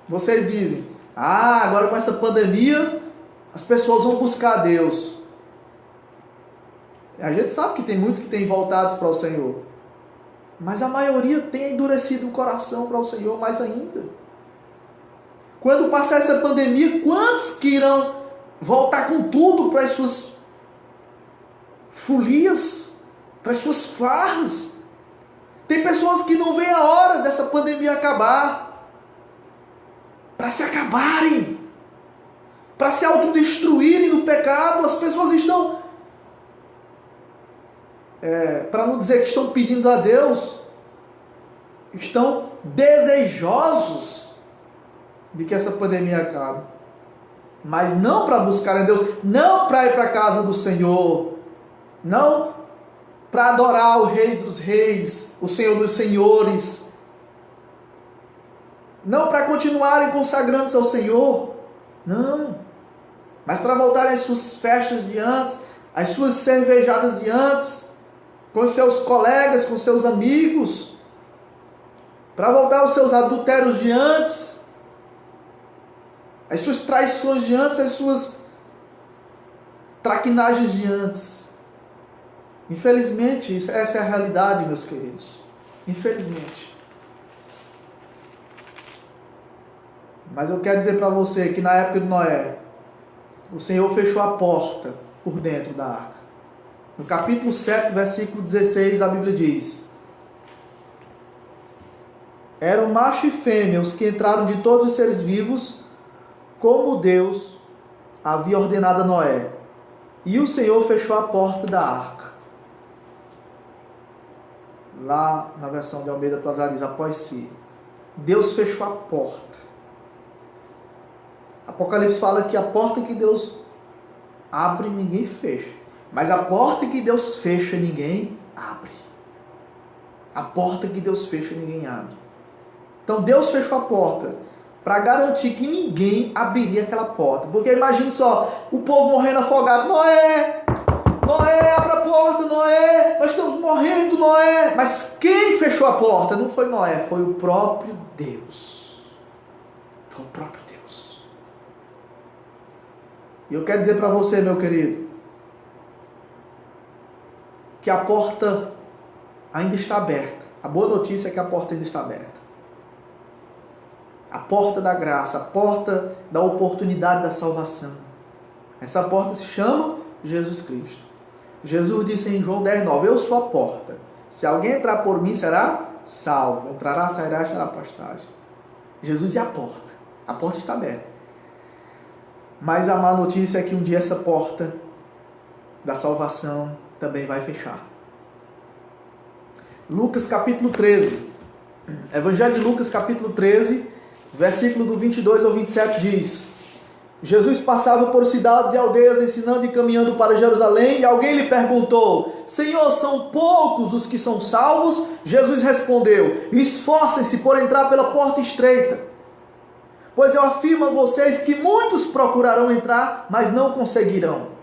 Vocês dizem: agora com essa pandemia as pessoas vão buscar a Deus. A gente sabe que tem muitos que têm voltados para o Senhor, mas a maioria tem endurecido o coração para o Senhor mais ainda. Quando passar essa pandemia, quantos que irão voltar com tudo para as suas folias, para as suas farras? Tem pessoas que não veem a hora dessa pandemia acabar, para se acabarem, para se autodestruírem no pecado. As pessoas estão, para não dizer que estão pedindo a Deus, estão desejosos de que essa pandemia acabe, mas não para buscar a Deus, não para ir para a casa do Senhor, não para adorar o Rei dos Reis, o Senhor dos Senhores, não para continuarem consagrando-se ao Senhor, não, mas para voltarem às suas festas de antes, às suas cervejadas de antes, com seus colegas, com seus amigos, para voltar aos seus adultérios de antes, as suas traições de antes, as suas traquinagens de antes. Infelizmente, essa é a realidade, meus queridos. Infelizmente. Mas eu quero dizer para você que na época de Noé, o Senhor fechou a porta por dentro da arca. No capítulo 7, versículo 16, a Bíblia diz: eram macho e fêmea os que entraram de todos os seres vivos, como Deus havia ordenado a Noé. E o Senhor fechou a porta da arca. Lá na versão de Almeida Atualizada diz: após si. Deus fechou a porta. Apocalipse fala que a porta que Deus abre, ninguém fecha. Mas a porta que Deus fecha, ninguém abre. A porta que Deus fecha, ninguém abre. Então Deus fechou a porta para garantir que ninguém abriria aquela porta. Porque imagine só, o povo morrendo afogado. Noé, Noé, abre a porta, Noé, nós estamos morrendo, Noé. Mas quem fechou a porta? Não foi Noé, foi o próprio Deus. Foi o próprio Deus. E eu quero dizer para você, meu querido, que a porta ainda está aberta. A boa notícia é que a porta ainda está aberta. A porta da graça, a porta da oportunidade da salvação. Essa porta se chama Jesus Cristo. Jesus disse em João 10:9, eu sou a porta. Se alguém entrar por mim, será salvo. Entrará, sairá, achará pastagem. Jesus é a porta. A porta está aberta. Mas a má notícia é que um dia essa porta da salvação também vai fechar. Lucas capítulo 13. Evangelho de Lucas capítulo 13, versículo do 22 ao 27 diz: Jesus passava por cidades e aldeias ensinando e caminhando para Jerusalém, e alguém lhe perguntou: Senhor, são poucos os que são salvos? Jesus respondeu: esforcem-se por entrar pela porta estreita, pois eu afirmo a vocês que muitos procurarão entrar, mas não conseguirão.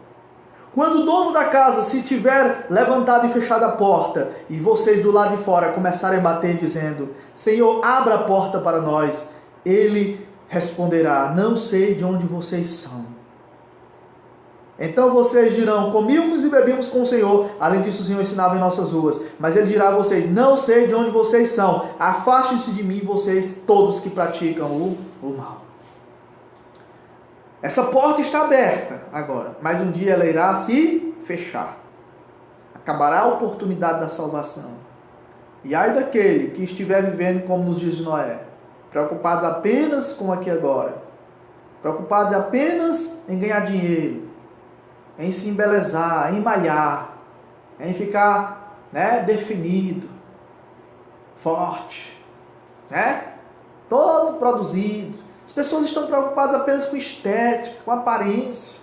Quando o dono da casa se tiver levantado e fechado a porta, e vocês do lado de fora começarem a bater dizendo: Senhor, abra a porta para nós, ele responderá: não sei de onde vocês são. Então vocês dirão: comíamos e bebíamos com o Senhor, além disso o Senhor ensinava em nossas ruas. Mas ele dirá a vocês: não sei de onde vocês são, afastem-se de mim, vocês todos que praticam o mal. Essa porta está aberta agora, mas um dia ela irá se fechar. Acabará a oportunidade da salvação. E ai daquele que estiver vivendo como nos dias de Noé, preocupados apenas com aqui e agora, preocupados apenas em ganhar dinheiro, em se embelezar, em malhar, em ficar, definido, forte, todo produzido. As pessoas estão preocupadas apenas com estética, com aparência.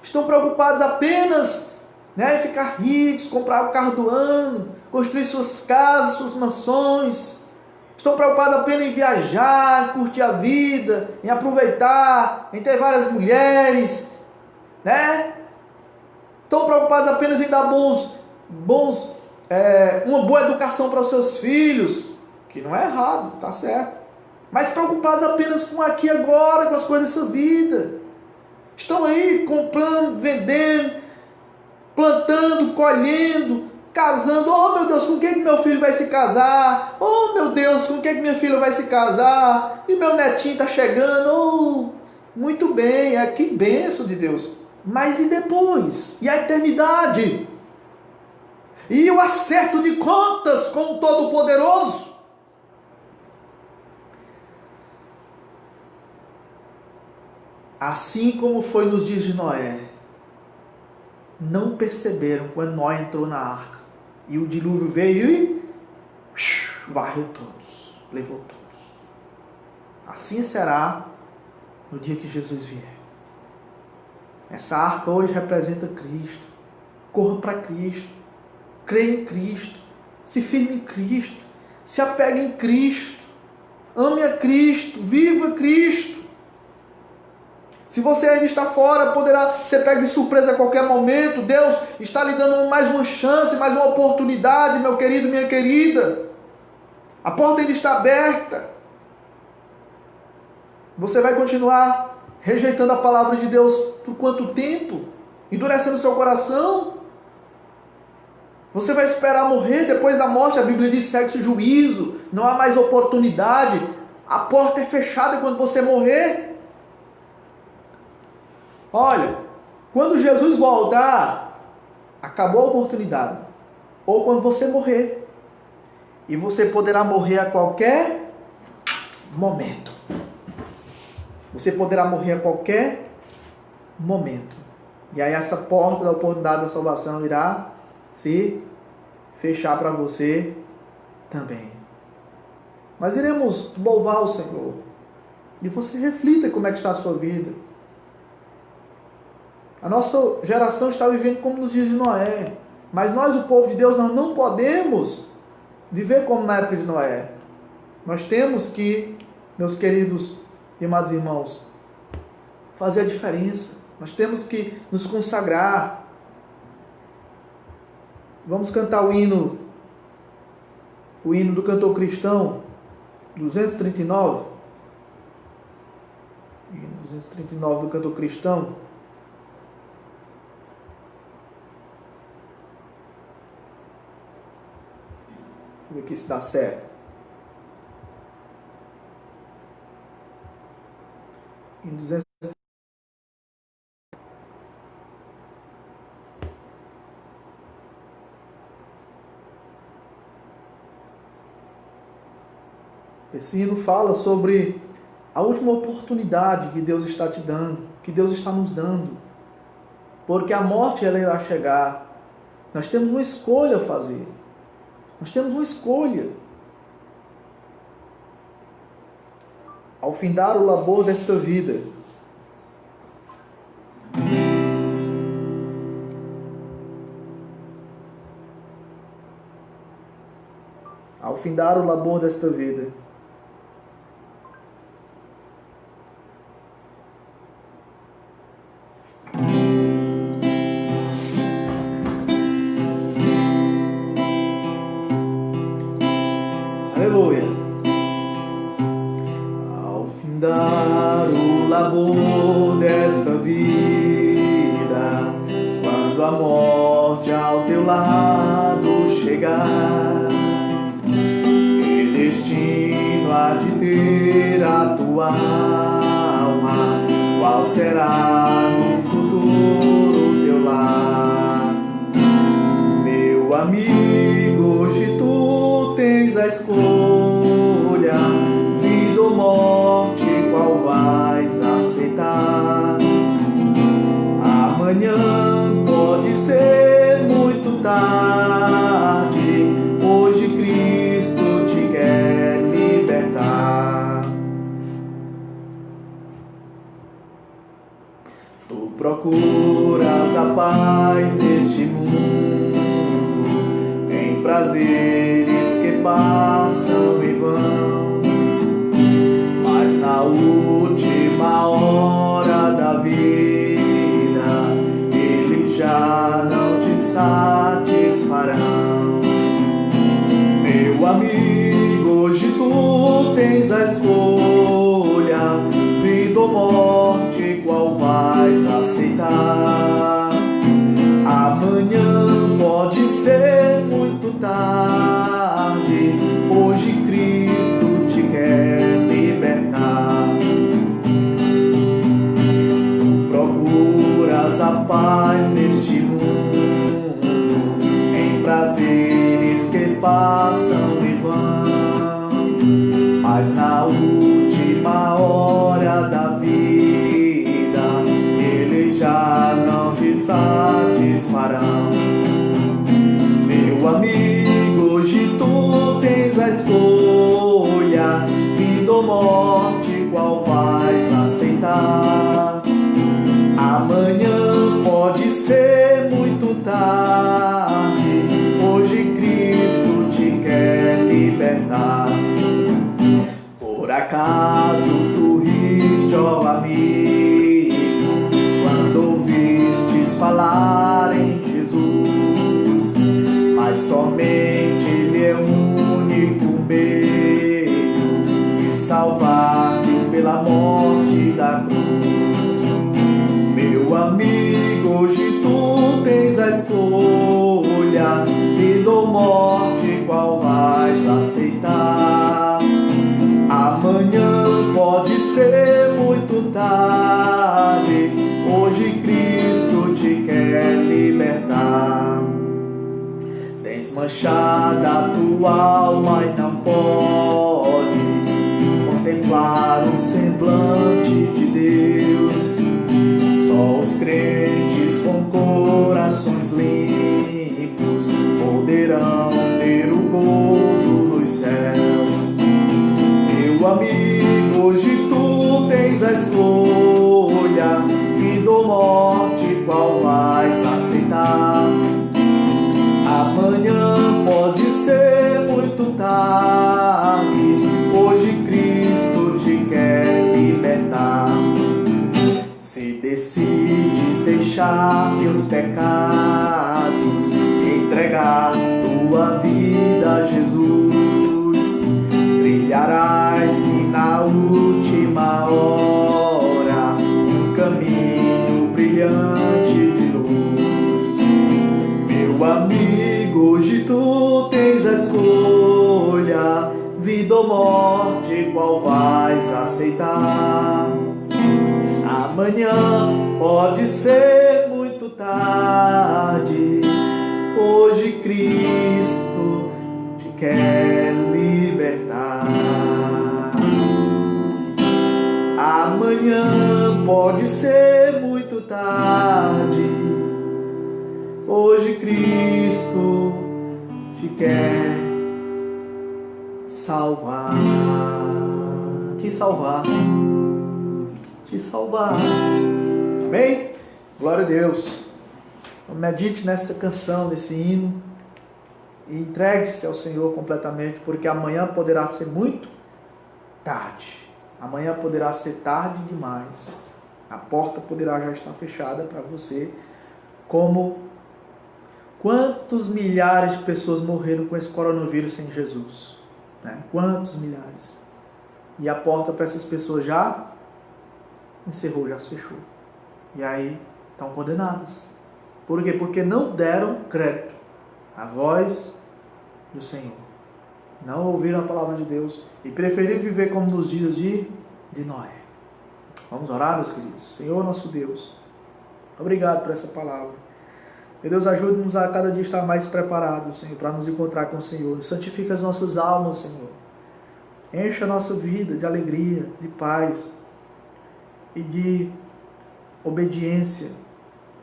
Estão preocupadas apenas em ficar ricos, comprar o carro do ano, construir suas casas, suas mansões. Estão preocupados apenas em viajar, em curtir a vida, em aproveitar, em ter várias mulheres, Estão preocupados apenas em dar uma boa educação para os seus filhos, que não é errado, está certo. Mas preocupados apenas com aqui e agora, com as coisas dessa vida. Estão aí comprando, vendendo, plantando, colhendo, casando. Oh meu Deus, com quem que meu filho vai se casar? Oh meu Deus, com quem que minha filha vai se casar? E meu netinho está chegando. Oh, muito bem, que bênção de Deus. Mas e depois? E a eternidade? E o acerto de contas com o Todo-Poderoso? Assim como foi nos dias de Noé, não perceberam quando Noé entrou na arca. E o dilúvio veio e varreu todos, levou todos. Assim será no dia que Jesus vier. Essa arca hoje representa Cristo. Corra para Cristo. Creia em Cristo. Se firme em Cristo. Se apegue em Cristo. Ame a Cristo. Viva Cristo. Se você ainda está fora, poderá ser pego de surpresa a qualquer momento. Deus está lhe dando mais uma chance, mais uma oportunidade, meu querido, minha querida. A porta ainda está aberta. Você vai continuar rejeitando a palavra de Deus por quanto tempo? Endurecendo seu coração? Você vai esperar morrer? Depois da morte, a Bíblia diz: segue-se o juízo. Não há mais oportunidade. A porta é fechada quando você morrer. Olha, quando Jesus voltar, acabou a oportunidade. Ou quando você morrer. E você poderá morrer a qualquer momento. Você poderá morrer a qualquer momento. E aí essa porta da oportunidade da salvação irá se fechar para você também. Mas iremos louvar o Senhor. E você reflita como é que está a sua vida. A nossa geração está vivendo como nos dias de Noé. Mas nós, o povo de Deus, nós não podemos viver como na época de Noé. Nós temos que, meus queridos e amados irmãos, fazer a diferença. Nós temos que nos consagrar. Vamos cantar o hino do cantor cristão, 239. Hino 239 do cantor cristão. ver aqui se dá certo. Em 200. Esse hino fala sobre a última oportunidade que Deus está te dando, que Deus está nos dando. Porque a morte ela irá chegar. Nós temos uma escolha a fazer. Nós temos uma escolha. Ao findar o labor desta vida, ao findar o labor desta vida, aleluia. Ao findar o labor desta vida, quando a morte ao teu lado chegar, que destino há de ter a tua alma? Qual será no futuro teu lar? Meu amigo, hoje tu tens a escolha, vida ou morte, qual vais aceitar? Amanhã pode ser muito tarde, hoje Cristo te quer libertar. Tu procuras a paz neste mundo, em prazeres que passam em vão, mas na última hora da vida eles já não te satisfarão. Meu amigo, hoje tu tens a escolha, vida ou morte, qual vais aceitar? Amanhã pode ser muito tarde, hoje Cristo te quer libertar. Tu procuras a paz neste mundo, em prazeres que passam em vão, mas na última hora da vida eles já não te satisfarão. Meu amigo, hoje tu tens a escolha, vida ou morte, qual vais aceitar? Amanhã pode ser muito tarde, hoje Cristo te quer libertar. Por acaso tu riste, ó amigo, quando ouvistes falar em Jesus? Mas somente Ele é o único meio de salvar-te pela morte da cruz. Meu amigo, hoje tu tens a escolha, vida ou morte, qual vais aceitar? Amanhã pode ser muito tarde, hoje Cristo te quer libertar. Tens manchada a tua alma e não pode contemplar o semblante de Deus. Só os crentes com corações limpos poderão ter o gozo dos céus. Meu amigo, hoje tu tens a escolha, vida ou morte, qual vais aceitar? Amanhã pode ser muito tarde, hoje Cristo te quer libertar. Se decides deixar teus pecados, entregar tua vida a Jesus, trilharás sim na última hora um caminho brilhante de luz. Meu amigo, hoje tu tens a escolha, vida ou morte, qual vais aceitar? Amanhã pode ser muito tarde. Hoje Cristo te quer libertar. Amanhã pode ser muito tarde. Hoje Cristo te quer salvar, te salvar, te salvar. Amém? Glória a Deus. Então, medite nessa canção, nesse hino, e entregue-se ao Senhor completamente, porque amanhã poderá ser muito tarde. Amanhã poderá ser tarde demais. A porta poderá já estar fechada para você, como quantos milhares de pessoas morreram com esse coronavírus sem Jesus? Né? Quantos milhares? E a porta para essas pessoas já encerrou, já se fechou. E aí estão condenadas. Por quê? Porque não deram crédito à voz do Senhor. Não ouviram a palavra de Deus e preferiram viver como nos dias de Noé. Vamos orar, meus queridos. Senhor, nosso Deus, obrigado por essa palavra. Meu Deus, ajude-nos a cada dia estar mais preparados, Senhor, para nos encontrar com o Senhor. Santifica as nossas almas, Senhor. Encha a nossa vida de alegria, de paz e de obediência.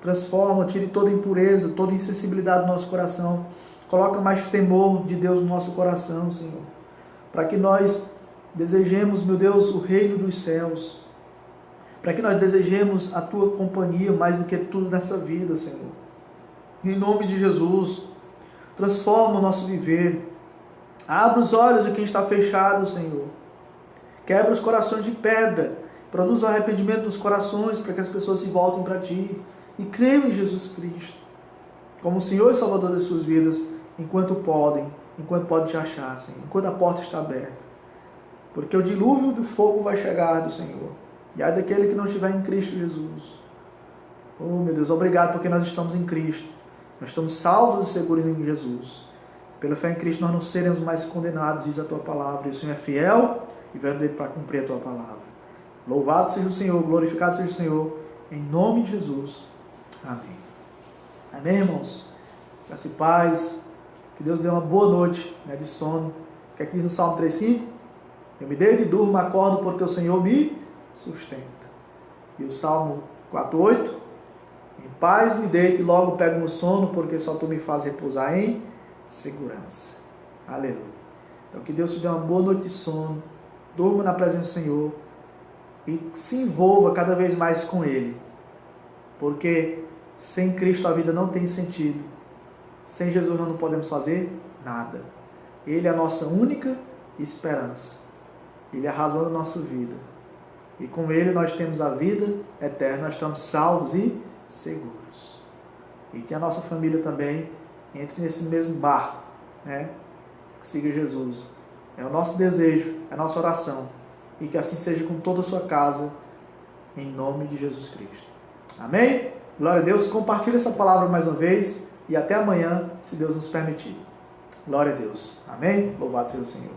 Transforma, tire toda impureza, toda insensibilidade do nosso coração. Coloca mais temor de Deus no nosso coração, Senhor. Para que nós desejemos, meu Deus, o reino dos céus. Para que nós desejemos a Tua companhia mais do que tudo nessa vida, Senhor. Em nome de Jesus, transforma o nosso viver. Abra os olhos de quem está fechado, Senhor. Quebra os corações de pedra. Produz o arrependimento dos corações para que as pessoas se voltem para Ti. E creiam em Jesus Cristo como o Senhor e Salvador das suas vidas, enquanto podem te achar, Senhor. Enquanto a porta está aberta. Porque o dilúvio do fogo vai chegar do Senhor. E ai daquele que não estiver em Cristo Jesus. Oh, meu Deus, obrigado porque nós estamos em Cristo. Nós estamos salvos e seguros em Jesus. Pela fé em Cristo nós não seremos mais condenados, diz a Tua palavra. E o Senhor é fiel e verdadeiro para cumprir a Tua palavra. Louvado seja o Senhor, glorificado seja o Senhor, em nome de Jesus. Amém. Amém, irmãos? Graça e paz. Que Deus dê uma boa noite, né, de sono. Que aqui no Salmo 3,5, eu me deito e durmo, acordo porque o Senhor me sustenta. E o Salmo 4,8, em paz me deito e logo pego no sono, porque só Tu me faz repousar em segurança. Aleluia. Então que Deus te dê uma boa noite de sono, durma na presença do Senhor e se envolva cada vez mais com Ele. Porque sem Cristo a vida não tem sentido. Sem Jesus nós não podemos fazer nada. Ele é a nossa única esperança. Ele é a razão da nossa vida. E com Ele nós temos a vida eterna, nós estamos salvos e seguros. E que a nossa família também entre nesse mesmo barco, né? Que siga Jesus. É o nosso desejo, é a nossa oração. E que assim seja com toda a sua casa, em nome de Jesus Cristo. Amém? Glória a Deus. Compartilhe essa palavra mais uma vez e até amanhã, se Deus nos permitir. Glória a Deus. Amém? Louvado seja o Senhor.